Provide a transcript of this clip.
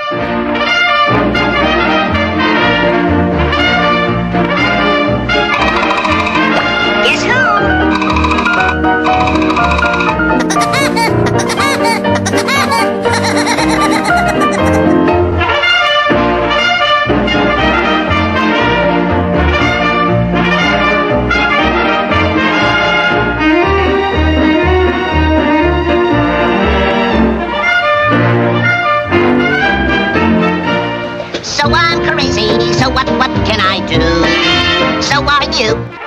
Guess who? So I'm crazy, so what can I do? So are you.